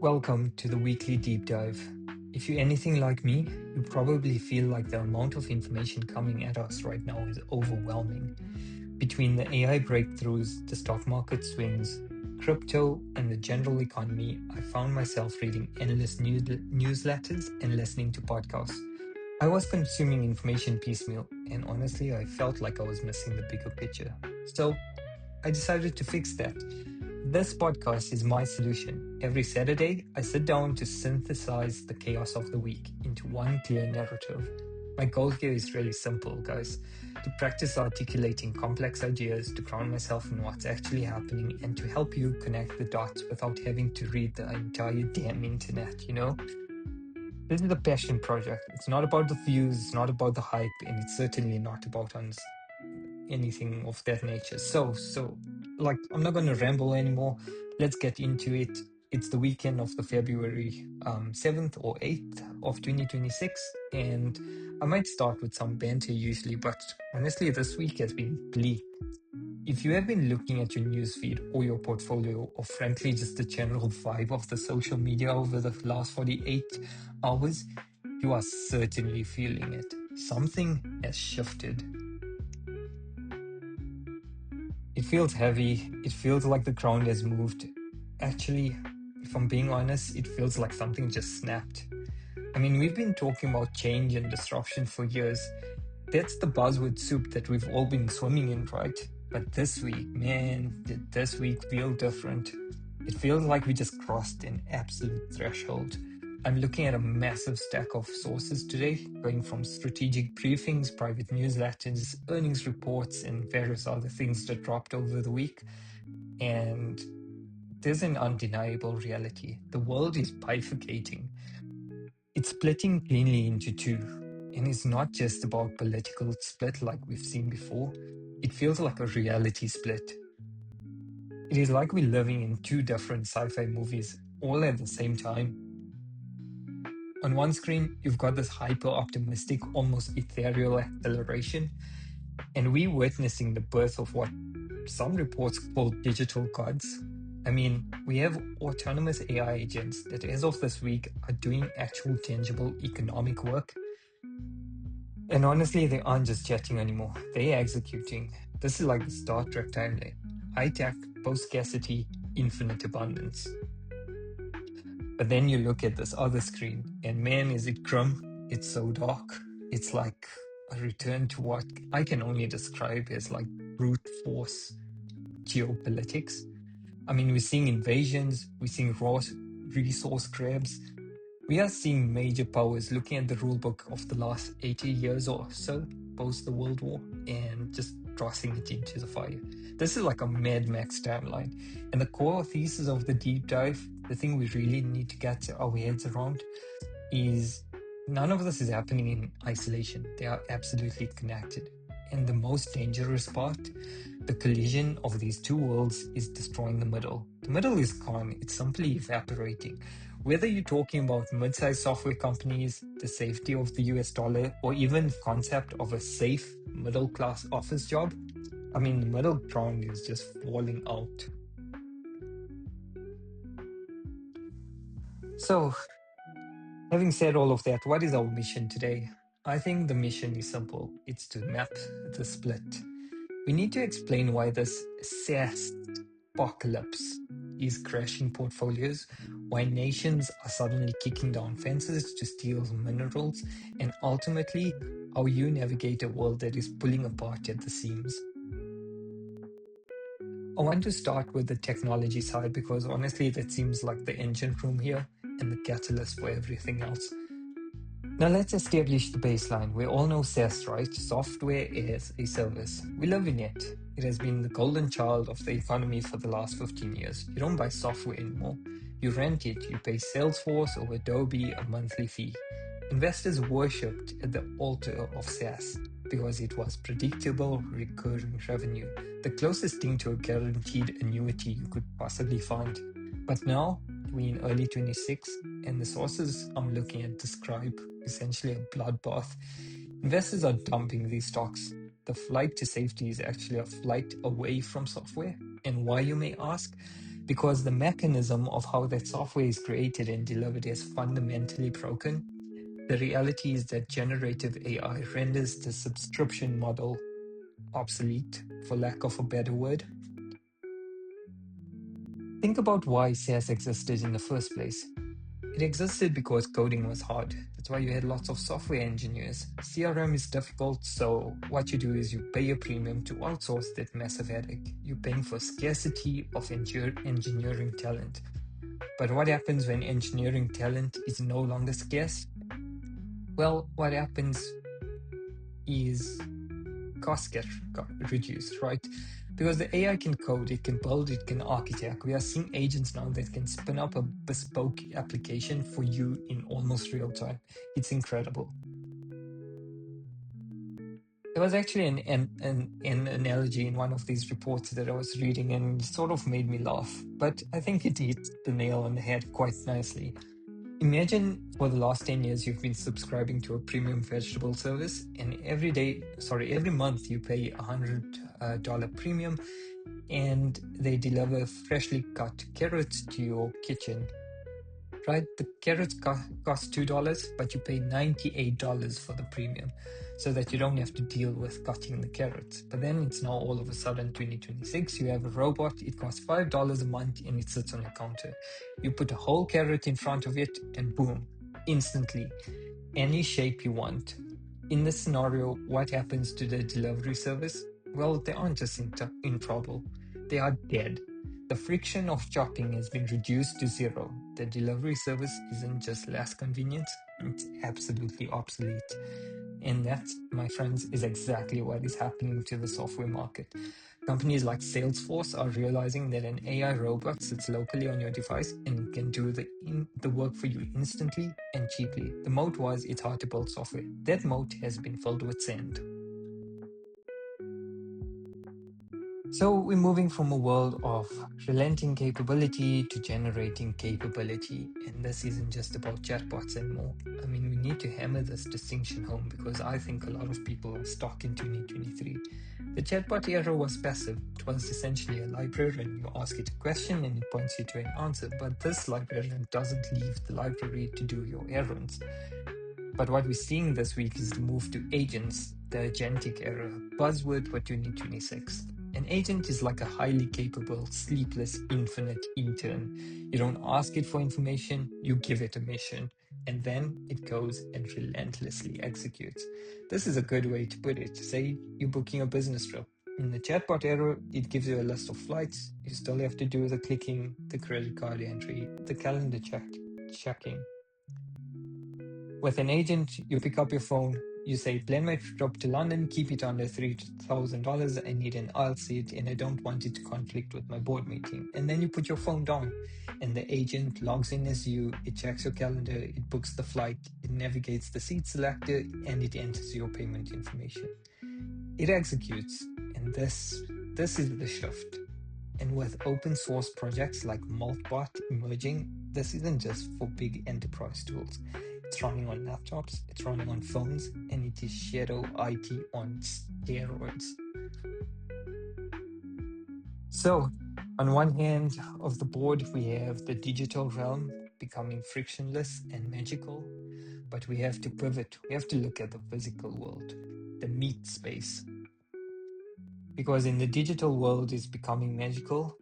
Welcome to the weekly deep dive. If you're anything like me, you probably feel like the amount of information coming at us right now is overwhelming. Between the AI breakthroughs, the stock market swings, crypto, and the general economy, I found myself reading endless newsletters and listening to podcasts. I was consuming information piecemeal, and honestly, I felt like I was missing the bigger picture. So I decided to fix that. This podcast is my solution. Every Saturday, I sit down to synthesize the chaos of the week into one clear narrative. My goal here is really simple, guys: to practice articulating complex ideas, to ground myself in what's actually happening, and to help you connect the dots without having to read the entire damn internet. This is a passion project. It's not about the views, it's not about the hype, and it's certainly not about anything of that nature. So, I'm not going to ramble anymore. Let's get into it. It's the weekend of the February 7th or 8th of 2026, and I might start with some banter usually, but honestly, this week has been bleak. If you have been looking at your newsfeed or your portfolio, or frankly just the general vibe of the social media over the last 48 hours, you are certainly feeling it. Something has shifted. It feels heavy. It feels like the ground has moved. Actually, if I'm being honest, it feels like something just snapped. I mean, we've been talking about change and disruption for years. That's the buzzword soup that we've all been swimming in, right? But this week, man, did this week feel different. It feels like we just crossed an absolute threshold. I'm looking at a massive stack of sources today, going from strategic briefings, private newsletters, earnings reports, and various other things that dropped over the week. And there's an undeniable reality. The world is bifurcating. It's splitting cleanly into two. And it's not just about political split like we've seen before. It feels like a reality split. It is like we're living in two different sci-fi movies all at the same time. On one screen, you've got this hyper-optimistic, almost ethereal acceleration, and we're witnessing the birth of what some reports call digital gods. I mean, we have autonomous AI agents that, as of this week, are doing actual tangible economic work. And honestly, they aren't just chatting anymore, they're executing. This is like the Star Trek timeline: high tech, post scarcity, infinite abundance. But then you look at this other screen, and man, is it grim. It's so dark. It's like a return to what I can only describe as like brute force geopolitics. I mean, we're seeing invasions, we're seeing raw resource grabs. We are seeing major powers looking at the rulebook of the last 80 years or so, post the World War, and just tossing it into the fire. This is like a Mad Max timeline. And the core thesis of the deep dive, the thing we really need to get our heads around, is none of this is happening in isolation. They are absolutely connected. And the most dangerous part, the collision of these two worlds is destroying the middle. The middle is gone, it's simply evaporating. Whether you're talking about mid-sized software companies, the safety of the US dollar, or even the concept of a safe middle-class office job, I mean, the middle ground is just falling out. So, having said all of that, what is our mission today? I think the mission is simple. It's to map the split. We need to explain why this SaaSpocalypse is crashing portfolios, why nations are suddenly kicking down fences to steal minerals, and ultimately, how you navigate a world that is pulling apart at the seams. I want to start with the technology side because honestly, that seems like the engine room here and the catalyst for everything else. Now let's establish the baseline. We all know SaaS, right? Software as a service. We live in it. It has been the golden child of the economy for the last 15 years. You don't buy software anymore. You rent it. You pay Salesforce or Adobe a monthly fee. Investors worshipped at the altar of SaaS because it was predictable, recurring revenue, the closest thing to a guaranteed annuity you could possibly find. But now, we're in early 26, and the sources I'm looking at describe essentially a bloodbath. Investors are dumping these stocks. The flight to safety is actually a flight away from software. And why, you may ask? Because the mechanism of how that software is created and delivered is fundamentally broken. The reality is that generative AI renders the subscription model obsolete, for lack of a better word. Think about why SaaS existed in the first place. It existed because coding was hard. That's why you had lots of software engineers. CRM is difficult, so what you do is you pay a premium to outsource that massive headache. You're paying for scarcity of engineering talent. But what happens when engineering talent is no longer scarce? Well, what happens is costs get reduced, right? Because the AI can code, it can build, it can architect. We are seeing agents now that can spin up a bespoke application for you in almost real time. It's incredible. There was actually an analogy in one of these reports that I was reading, and it sort of made me laugh, but I think it hits the nail on the head quite nicely. Imagine for the last 10 years you've been subscribing to a premium vegetable service, and every month you pay $100 premium, and they deliver freshly cut carrots to your kitchen. Right? The carrots cost $2, but you pay $98 for the premium, so that you don't have to deal with cutting the carrots. But then it's now all of a sudden 2026, you have a robot, it costs $5 a month, and it sits on your counter. You put a whole carrot in front of it, and boom, instantly, any shape you want. In this scenario, what happens to the delivery service? Well, they aren't just in trouble, they are dead. The friction of chopping has been reduced to zero. The delivery service isn't just less convenient, it's absolutely obsolete. And that, my friends, is exactly what is happening to the software market. Companies like Salesforce are realizing that an AI robot sits locally on your device and it can do the work for you instantly and cheaply. The moat was it's hard to build software. That moat has been filled with sand. So we're moving from a world of relenting capability to generating capability. And this isn't just about chatbots anymore. I mean, we need to hammer this distinction home because I think a lot of people are stuck in 2023. The chatbot era was passive. It was essentially a librarian. You ask it a question and it points you to an answer. But this librarian doesn't leave the library to do your errands. But what we're seeing this week is the move to agents, the agentic era, buzzword for 2026. An agent is like a highly capable, sleepless, infinite intern. You don't ask it for information, you give it a mission, and then it goes and relentlessly executes. This is a good way to put it. Say you're booking a business trip. In the chatbot era, it gives you a list of flights. You still have to do the clicking, the credit card entry, the calendar checking. With an agent, you pick up your phone, you say, plan my trip to London, keep it under $3,000. I need an aisle seat and I don't want it to conflict with my board meeting. And then you put your phone down and the agent logs in as you, it checks your calendar, it books the flight, it navigates the seat selector, and it enters your payment information. It executes, and this is the shift. And with open source projects like Moltbot emerging, this isn't just for big enterprise tools. It's running on laptops, it's running on phones, and it is shadow IT on steroids. So, on one hand of the board, we have the digital realm becoming frictionless and magical, but we have to pivot. We have to look at the physical world, the meat space. Because in the digital world is becoming magical,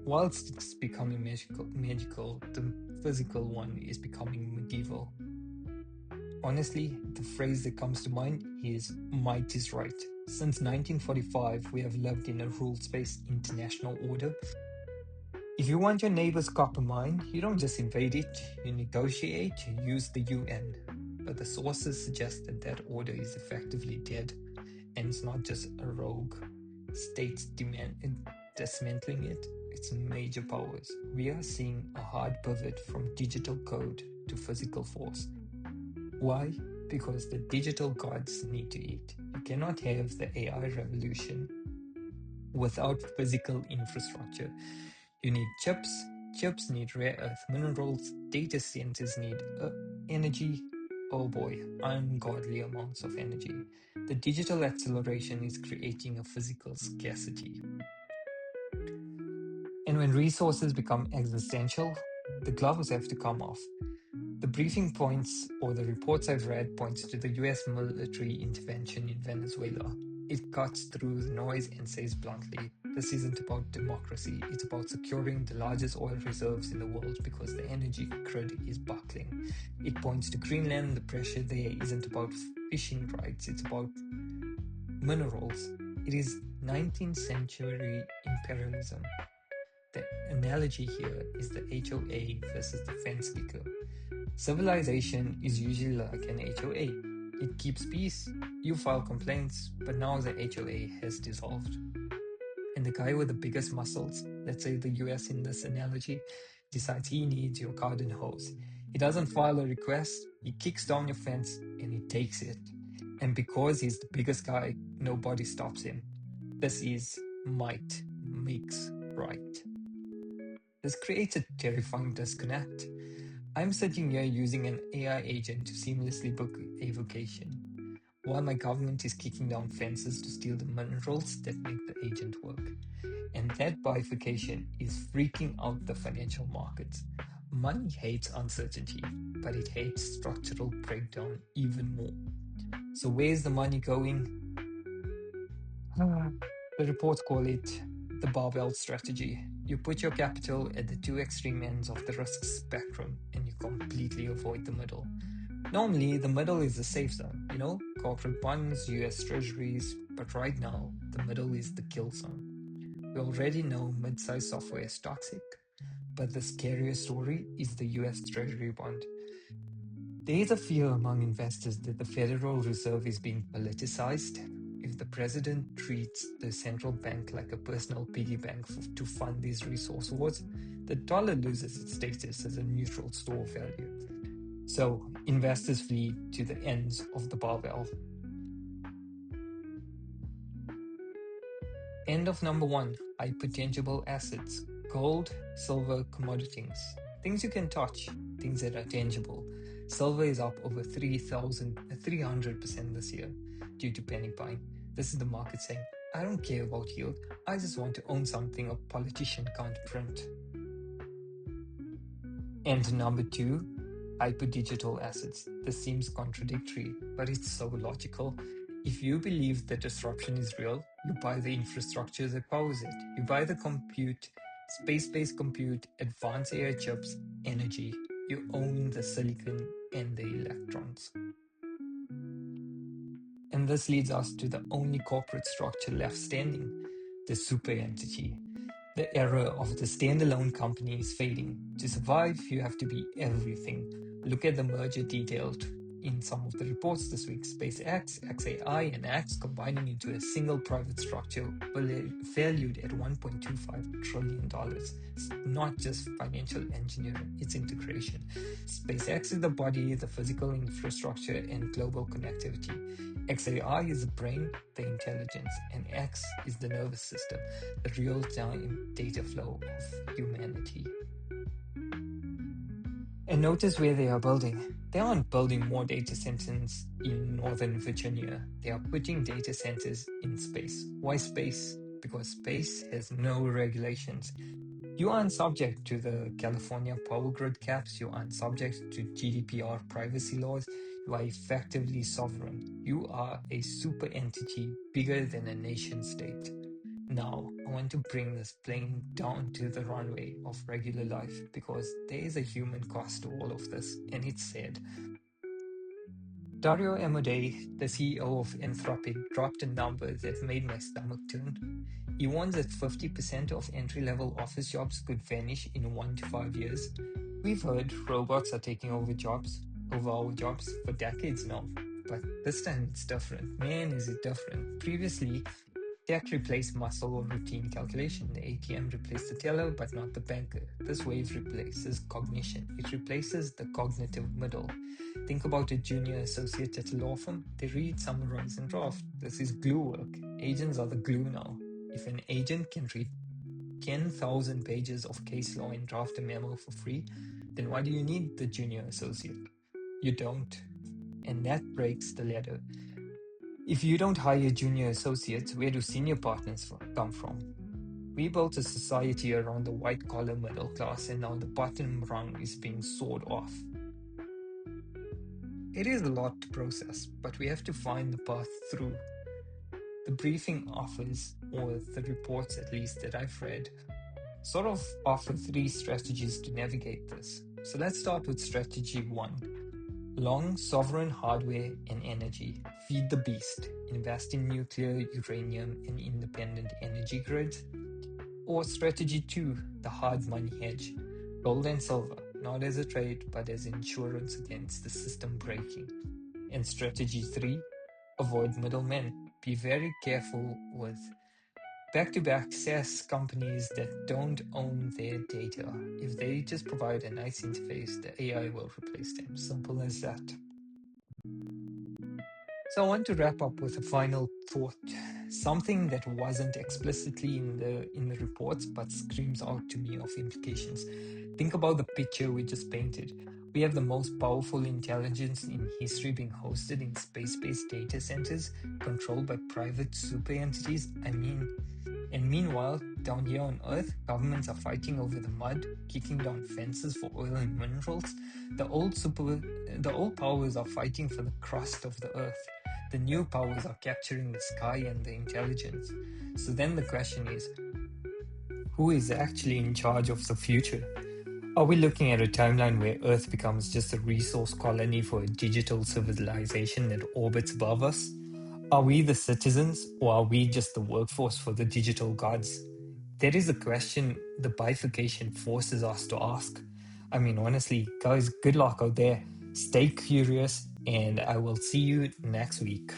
whilst it's becoming magical, the physical one is becoming medieval. Honestly, the phrase that comes to mind is might is right. Since 1945, we have lived in a rules-based international order. If you want your neighbor's copper mine, you don't just invade it, you negotiate, you use the UN. But the sources suggest that that order is effectively dead, and it's not just a rogue states dismantling it, it's major powers. We are seeing a hard pivot from digital code to physical force. Why? Because the digital gods need to eat. You cannot have the AI revolution without physical infrastructure. You need chips need rare earth minerals, data centers need energy, oh boy, ungodly amounts of energy. The digital acceleration is creating a physical scarcity. And when resources become existential, the gloves have to come off. The briefing points, or the reports I've read, points to the US military intervention in Venezuela. It cuts through the noise and says bluntly, this isn't about democracy, it's about securing the largest oil reserves in the world because the energy grid is buckling. It points to Greenland, the pressure there isn't about fishing rights, it's about minerals. It is 19th century imperialism. The analogy here is the HOA versus the fence kicker. Civilization is usually like an HOA. It keeps peace, you file complaints, but now the HOA has dissolved. And the guy with the biggest muscles, let's say the US in this analogy, decides he needs your garden hose. He doesn't file a request, he kicks down your fence and he takes it. And because he's the biggest guy, nobody stops him. This is might makes right. This creates a terrifying disconnect. I'm sitting here using an AI agent to seamlessly book a vacation, while my government is kicking down fences to steal the minerals that make the agent work. And that bifurcation is freaking out the financial markets. Money hates uncertainty, but it hates structural breakdown even more. So where's the money going? The reports call it the barbell strategy. You put your capital at the two extreme ends of the risk spectrum and you completely avoid the middle. Normally, the middle is the safe zone, corporate bonds, US treasuries, but right now, the middle is the kill zone. We already know mid-sized software is toxic, but the scariest story is the US treasury bond. There is a fear among investors that the Federal Reserve is being politicized. If the president treats the central bank like a personal piggy bank to fund these resource wars, the dollar loses its status as a neutral store of value. So investors flee to the ends of the barbell. End of number 1, hypertangible assets. Gold, silver, commodities. Things you can touch, things that are tangible. Silver is up over 300% this year due to panic buying. This is the market saying, I don't care about yield, I just want to own something a politician can't print. And number 2, hyperdigital assets. This seems contradictory, but it's so logical. If you believe that disruption is real, you buy the infrastructure that powers it. You buy the compute, space-based compute, advanced AI chips, energy. You own the silicon and the electrons. And this leads us to the only corporate structure left standing, the super entity. The era of the standalone company is fading. To survive, you have to be everything. Look at the merger detailed in some of the reports this week. SpaceX, xAI, and X combining into a single private structure valued at $1.25 trillion. It's not just financial engineering, it's integration. SpaceX is the body, the physical infrastructure, and global connectivity. xAI is the brain, the intelligence, and X is the nervous system, the real-time data flow of humanity. And notice where they are building. They aren't building more data centers in Northern Virginia. They are putting data centers in space. Why space? Because space has no regulations. You aren't subject to the California power grid caps. You aren't subject to GDPR privacy laws. You are effectively sovereign. You are a super entity bigger than a nation state. Now, I want to bring this plane down to the runway of regular life because there is a human cost to all of this, and it's sad. Dario Amodei, the CEO of Anthropic, dropped a number that made my stomach turn. He warns that 50% of entry-level office jobs could vanish in 1 to 5 years. We've heard robots are taking over our jobs for decades now, but this time it's different. Man, is it different. Previously, tech replaced muscle or routine calculation. The ATM replaced the teller, but not the banker. This wave replaces cognition. It replaces the cognitive middle. Think about a junior associate at a law firm. They read, summarize, and draft. This is glue work. Agents are the glue now. If an agent can read 10,000 pages of case law and draft a memo for free, then why do you need the junior associate? You don't. and that breaks the ladder. If you don't hire junior associates, where do senior partners come from? We built a society around the white-collar middle class, and now the bottom rung is being sawed off. It is a lot to process, but we have to find the path through. The briefing offers, or the reports at least that I've read, sort of offer 3 strategies to navigate this. So let's start with strategy 1. Long sovereign hardware and energy. Feed the beast. Invest in nuclear, uranium, and independent energy grids. Or strategy 2, the hard money hedge. Gold and silver, not as a trade, but as insurance against the system breaking. And strategy 3, avoid middlemen. Be very careful with back-to-back SaaS companies that don't own their data. If they just provide a nice interface, the AI will replace them. Simple as that. So I want to wrap up with a final thought, something that wasn't explicitly in the reports but screams out to me of implications. Think about the picture we just painted. We have the most powerful intelligence in history being hosted in space-based data centers controlled by private super entities. And meanwhile, down here on Earth, governments are fighting over the mud, kicking down fences for oil and minerals. The old powers are fighting for the crust of the Earth. The new powers are capturing the sky and the intelligence. So then the question is, who is actually in charge of the future? Are we looking at a timeline where Earth becomes just a resource colony for a digital civilization that orbits above us? Are we the citizens, or are we just the workforce for the digital gods? That is a question the bifurcation forces us to ask. I mean, honestly, guys, good luck out there. Stay curious, and I will see you next week.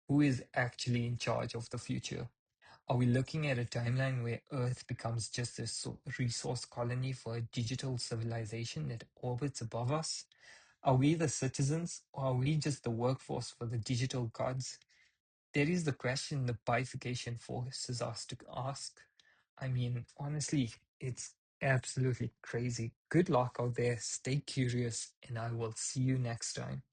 Who is actually in charge of the future? Are we looking at a timeline where Earth becomes just a resource colony for a digital civilization that orbits above us? Are we the citizens, or are we just the workforce for the digital gods? That is the question the bifurcation forces us to ask. I mean, honestly, it's absolutely crazy. Good luck out there. Stay curious, and I will see you next time.